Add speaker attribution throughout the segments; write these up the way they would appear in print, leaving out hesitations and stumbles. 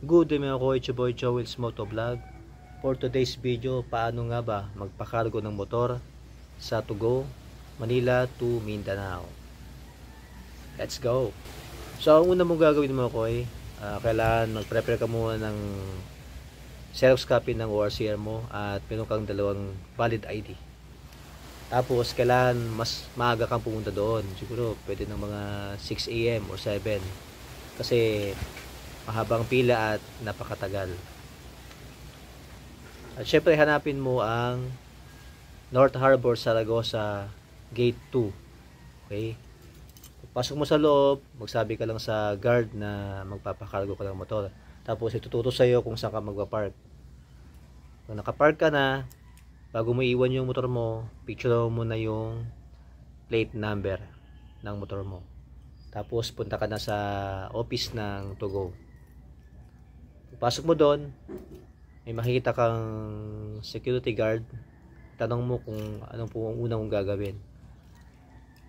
Speaker 1: Good day mga ko, it's your boy Joel's Motovlog. For today's video, paano nga ba magpakargo ng motor sa Tugo, Manila to Mindanao. Let's go! So ang una mong gagawin mga ko kailangan mag-prepare ka muna ng Xerox copy ng ORCR mo at meron kang dalawang valid ID. Tapos kailangan mas maaga kang pumunta doon. Siguro pwede ng mga 6 AM or 7 kasi mahabang pila at napakatagal. At syempre hanapin mo ang North Harbor, Zaragoza Gate 2. Okay? Pasok mo sa loob, magsabi ka lang sa guard na magpapakargo ka ng motor. Tapos ituturo sa iyo kung saan ka magpa-park. Kung naka-park ka na, bago mo iwan yung motor mo, picture mo na yung plate number ng motor mo. Tapos punta ka na sa office ng Tugo. Pasok mo doon, may makikita kang security guard. Tanong mo kung anong po ang unang mong gagawin.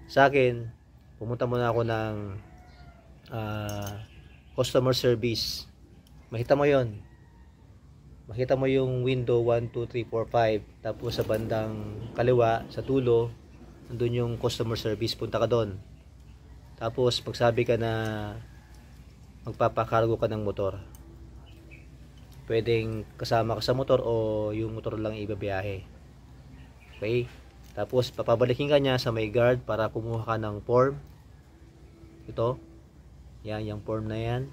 Speaker 1: Sa akin, pumunta muna ako ng customer service. Makita mo yon. Makita mo yung window 1, 2, 3, 4, 5. Tapos sa bandang kaliwa, sa dulo, nandun yung customer service. Punta ka doon. Tapos magsabi ka na magpapakargo ka ng motor. Pwedeng kasama ka sa motor o yung motor lang ibabiyahe. Okay? Tapos papabalikin ka niya sa may guard para kumuha ka ng form. Ito. Yan, yung form na yan.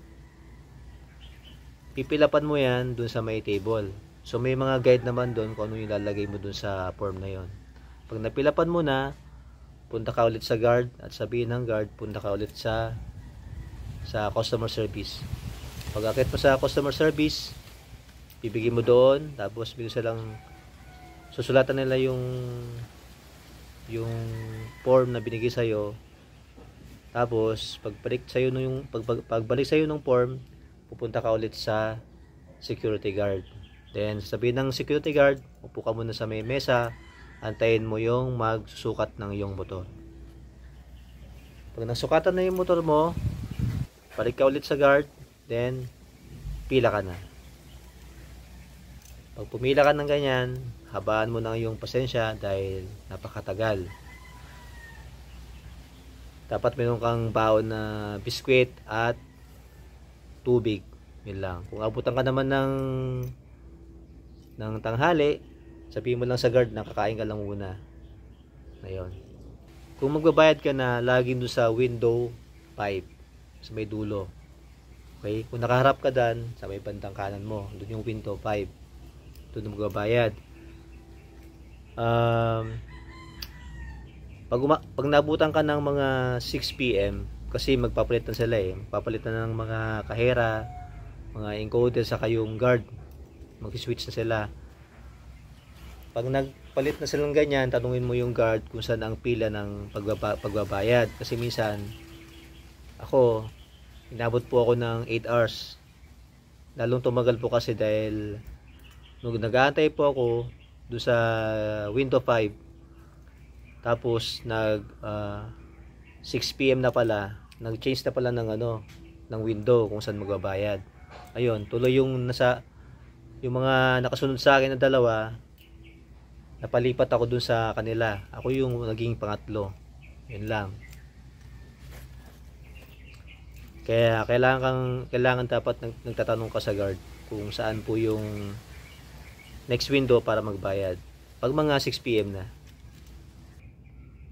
Speaker 1: Pipilapan mo yan dun sa may table. So may mga guide naman dun kung ano yung lalagay mo dun sa form na yon. Pag napilapan mo na, punta ka ulit sa guard at sabihin ng guard, punta ka ulit sa customer service. Pag akit mo sa customer service, bibigyan mo doon, tapos bigla silang susulatan nila yung form na binigay sa iyo. Tapos pagbalik sa iyo ng form, pupunta ka ulit sa security guard. Then sabihin ng security guard, upo ka muna sa may mesa, antayin mo yung magsusukat ng iyong motor. Pag nasukatan na yung motor mo, balik ka ulit sa guard, then pila ka na. Pag pumila ka ng ganyan, habaan mo na yung pasensya dahil napakatagal. Dapat meron kang baon na biskwit at tubig. Yun lang. Kung abutan ka naman ng tanghali, sabihin mo lang sa guard na kakain ka lang muna. Ayun. Kung magbabayad ka na, lagi doon sa window 5 sa may dulo. Okay? Kung nakaharap ka dyan, sa may bandang kanan mo, doon yung window 5. Doon magbabayad. Pag nabutan ka ng mga 6 PM, kasi magpapalitan sila magpapalitan ng mga kahera, mga encoder, saka yung guard, mag-switch na sila. Pag nagpalit na silang ganyan, tanungin mo yung guard kung saan ang pila ng pagbabayad. Kasi minsan, ako, inabot po ako ng 8 hours. Lalong tumagal po kasi dahil nung nag-aantay po ako doon sa window 5, tapos 6 PM na pala, nag-change na pala ng window kung saan magbabayad. Ayun, tuloy yung mga nakasunod sa akin na dalawa, napalipat ako dun sa kanila. Ako yung naging pangatlo. Yun lang. Kaya kailangan dapat nagtatanong ka sa guard kung saan po yung next window para magbayad. Pag mga 6 PM na.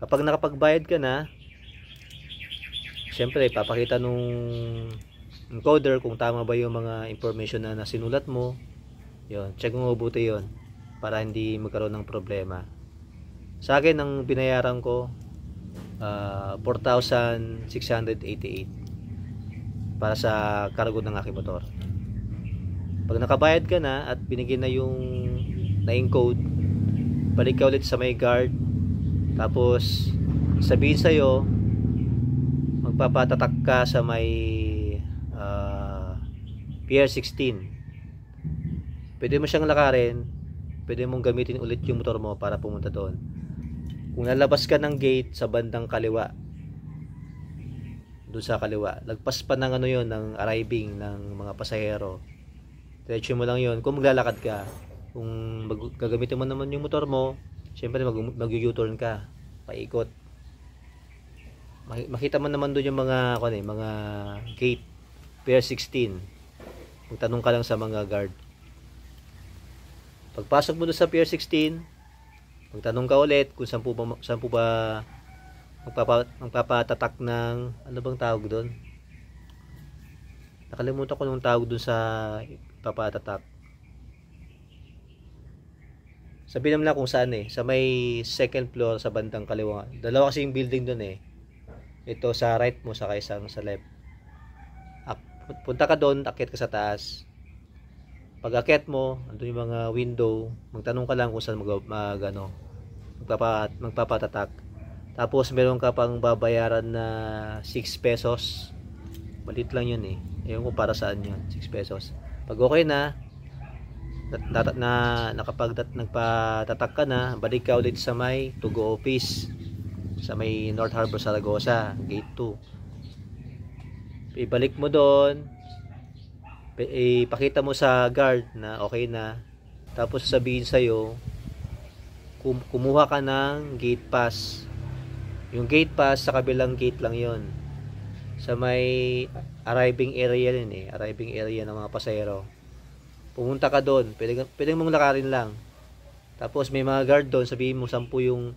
Speaker 1: Kapag nakapagbayad ka na, syempre papakita nung encoder kung tama ba yung mga information na sinulat mo. Yun, check mo mabuti yun para hindi magkaroon ng problema. Sa akin, ang binayaran ko 4,688 para sa cargo ng aking motor. Pag nakabayad ka na at binigyan na yung na-encode, balik ka ulit sa may guard. Tapos sabihin sa'yo, magpapatatak ka sa may Pier 16. Pwede mo siyang lakarin, pwede mong gamitin ulit yung motor mo para pumunta doon. Kung lalabas ka ng gate sa bandang kaliwa, doon sa kaliwa, lagpas pa ng ng arriving ng mga pasahero, Diretso mo lang yon kung maglalakad ka. Kung gagamitin mo naman yung motor mo, syempre mag-U-turn ka, paikot. Makita mo naman doon yung mga mga gate Pier 16. Magtanong ka lang sa mga guard. Pagpasok mo doon sa Pier 16, magtanong ka ulit kung saan po ba magpapatatak ng ano bang tawag doon? Nakalimutan ko nung tawag doon sa papatatak. Sabihin naman lang kung saan sa may second floor sa bandang kaliwa. Dalawa kasi yung building doon Ito sa right mo sa isang sa left. Punta ka doon, akyat ka sa taas. Pag akyat mo, andun yung mga window, magtanong ka lang kung saan magpapatatak. Tapos meron ka pang babayaran na 6 pesos. Malit lang yun Ewan ko para saan yun, 6 pesos. Pag okay na, nagpatatak ka na, balik ka ulit sa may Tugo office. Sa may North Harbor, Zaragoza, gate 2. Ibalik mo doon, ipakita mo sa guard na okay na, tapos sabihin sa'yo kumuha ka ng gate pass. Yung gate pass sa kabilang gate lang yon, sa may arriving area arriving area ng mga pasahero. Pumunta ka doon, pwede mong lakarin lang, tapos may mga guard doon, sabihin mo 10 yung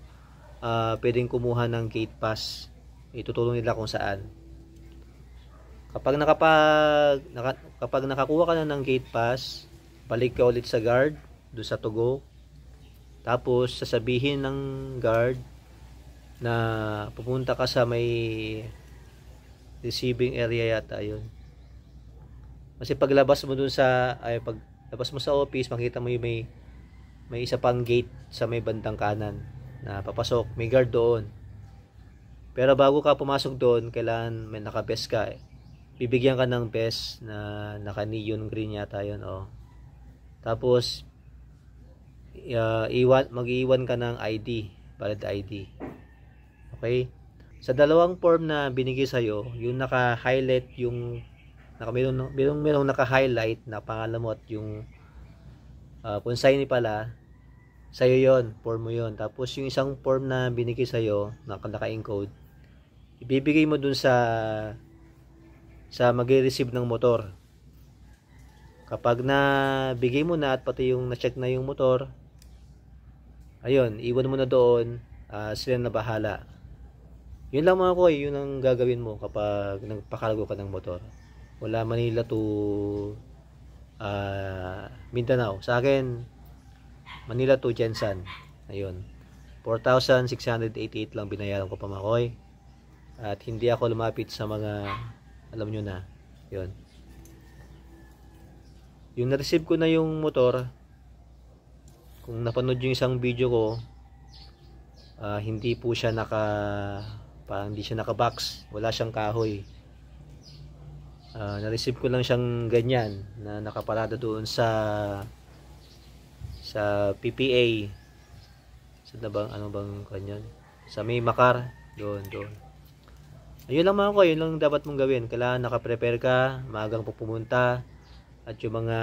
Speaker 1: pwedeng kumuha ng gate pass, itutulong nila kung saan. Kapag nakakuha ka na ng gate pass, balik ka ulit sa guard doon sa Tugo. Tapos sasabihin ng guard na pupunta ka sa may receiving area yata yun. Kasi paglabas mo doon paglabas mo sa office, makita mo yung may isa pang gate sa may bandang kanan na papasok, may guard doon. Pero bago ka pumasok doon, kailangan may naka-vest ka bibigyan ka ng vest na naka neon green yata yun Tapos mag-iwan ka ng ID, valid ID. Okay? Sa dalawang form na binigay sa'yo, yung naka-highlight, merong naka-highlight na pangalan mo at yung consignee pala, sa'yo yon, form mo yon. Tapos yung isang form na binigay sa'yo, naka-encode, ibibigay mo dun sa mag-receive ng motor. Kapag bigay mo na at pati yung na-check na yung motor, ayun, iwan mo na doon, sila na bahala. Yun lang mga koy, yun ang gagawin mo kapag nagpakargo ka ng motor. Wala Manila to Mindanao. Sa akin, Manila to Jensan. Ayun. 4,688 lang binayaran ko pa mga koy. At hindi ako lumapit sa mga, alam nyo na, yun. Yung na-receive ko na yung motor, kung napanood yung isang video ko, hindi po siya parang hindi siya naka-box, wala siyang kahoy. Na-receive ko lang siyang ganyan, na nakaparada doon sa PPA. Saan na bang, ano bang kanyan? Sa may Makar, doon. Ayun lang mga ko, yun lang dapat mong gawin. Kailangan naka-prepare ka, maagang pumunta, at yung mga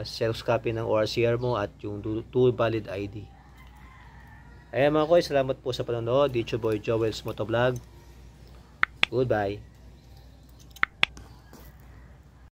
Speaker 1: sales copy ng ORCR mo at yung 2 valid ID. Ayan mga ko, salamat po sa panonood. Dito Boy Joel's Motovlog. Goodbye.